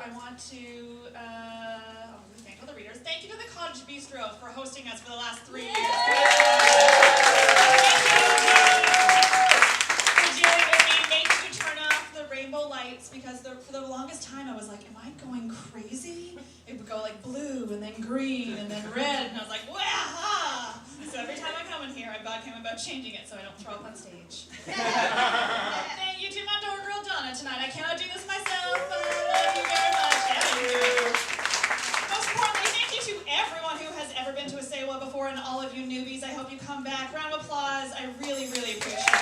I want to thank all the readers. Thank you to the Cottage Bistro for hosting us for the last 3 years. Because for the longest time I was like, am I going crazy? It would go like blue and then green and then red, and I was like, wow! So every time I come in here, I've got him about changing it so I don't throw up on stage. Thank you to my door girl Donna tonight. I cannot do this myself, but thank you very much. Most importantly, thank you to everyone who has ever been to a Sewa before, and all of you newbies. I hope you come back. Round of applause. I really, really appreciate it.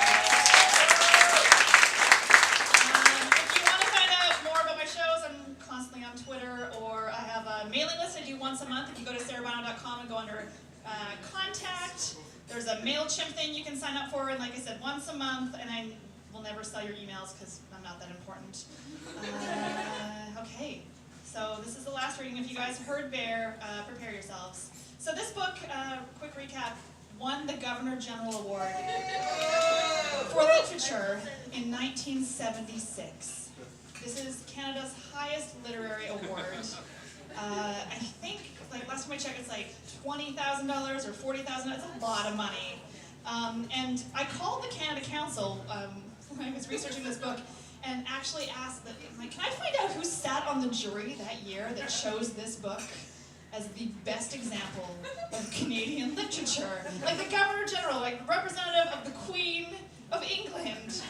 Constantly on Twitter, or I have a mailing list I do once a month. If you go to sarahbano.com and go under contact, there's a MailChimp thing you can sign up for, and like I said, once a month, and I will never sell your emails because I'm not that important. Okay, so this is the last reading. If you guys heard Bear, prepare yourselves. So this book, quick recap, won the Governor General Award for Literature in 1976. This is Canada's highest literary award. I think, like last time I checked, it's like $20,000 or $40,000. It's a lot of money. And I called the Canada Council when I was researching this book and actually asked that, like, can I find out who sat on the jury that year that chose this book as the best example of Canadian literature? Like the Governor General, like representative of the Queen of England.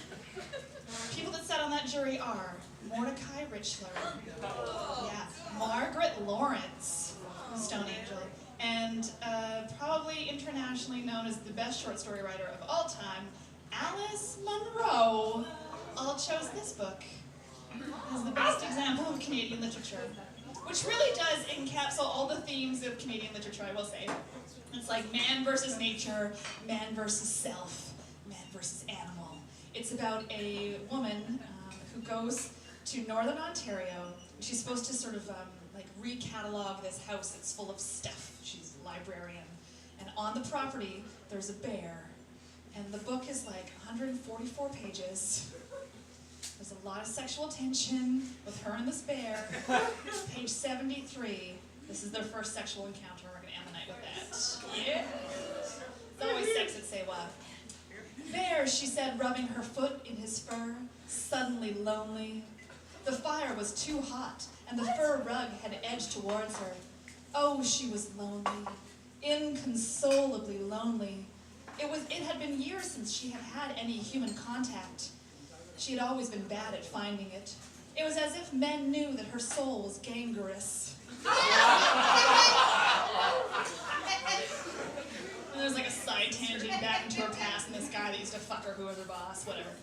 People that sat on that jury are Mordecai Richler, yeah, Margaret Lawrence, Stone Angel, and probably internationally known as the best short story writer of all time, Alice Munro, all chose this book as the best example of Canadian literature, which really does encapsulate all the themes of Canadian literature, I will say. It's like man versus nature, man versus self, man versus animal. It's about a woman who goes to Northern Ontario. She's supposed to sort of like recatalog this house that's full of stuff. She's a librarian. And on the property, there's a bear. And the book is like 144 pages. There's a lot of sexual tension with her and this bear. Page 73. This is their first sexual encounter. We're going to end the night with that. Yeah. It's always sex at Sewa. There, she said, rubbing her foot in his fur, suddenly lonely. The fire was too hot, and the fur rug had edged towards her. Oh, she was lonely, inconsolably lonely. It had been years since she had had any human contact. She had always been bad at finding it. It was as if men knew that her soul was gangrenous. And there's like a side tangent back into her past, and this guy that used to fuck her, who was her boss, whatever.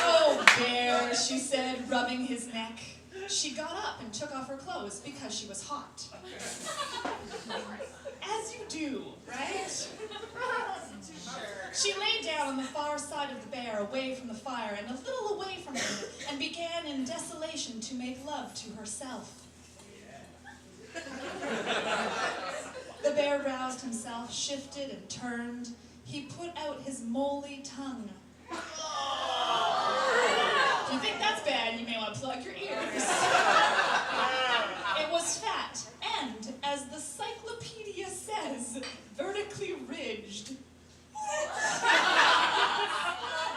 Oh, Bear, she said, rubbing his neck. She got up and took off her clothes because she was hot. As you do, right? She lay down on the far side of the bear, away from the fire, and a little away from him, and began in desolation to make love to herself. The bear roused himself, shifted and turned. He put out his moly tongue. If you think that's bad, you may want to plug your ears. It was fat and, as the cyclopedia says, vertically ridged.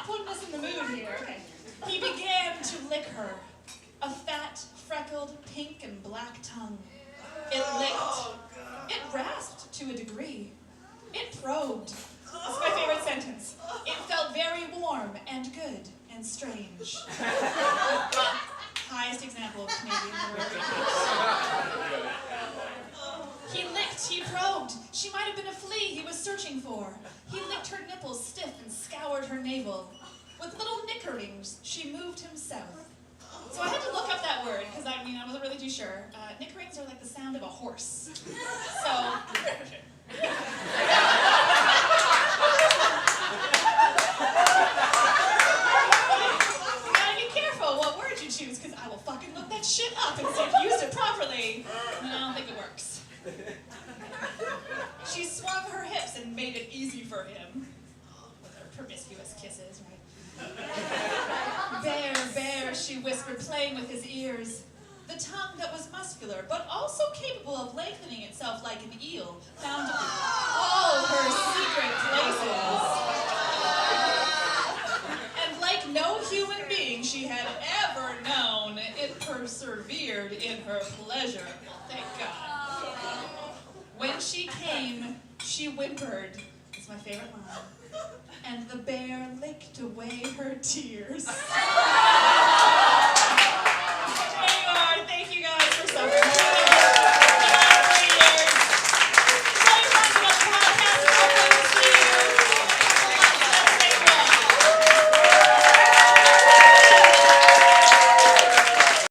Putting us in the mood here. Okay. He began to lick her. A fat, freckled, pink and black tongue. It licked. It rasped to a degree. It probed. This is my favorite sentence. It felt very warm and good and strange. Highest example of Canadian literary. He licked, he probed. She might have been a flea he was searching for. He licked her nipples stiff and scoured her navel. With little nickerings, she moved him south. So I had to look up that word, because I wasn't really too sure. Nickerings are like the sound of a horse. So... choose, because I will fucking look that shit up and see if you used it properly. And I don't think it works. She swung her hips and made it easy for him. With her promiscuous kisses, right? Bear, bear, she she whispered, playing with his ears. The tongue that was muscular, but also capable of lengthening itself like an eel, found all her secret places. And like no human being she had ever known, it persevered in her pleasure. Thank God. When she came, she whimpered. It's my favorite line. And the bear licked away her tears.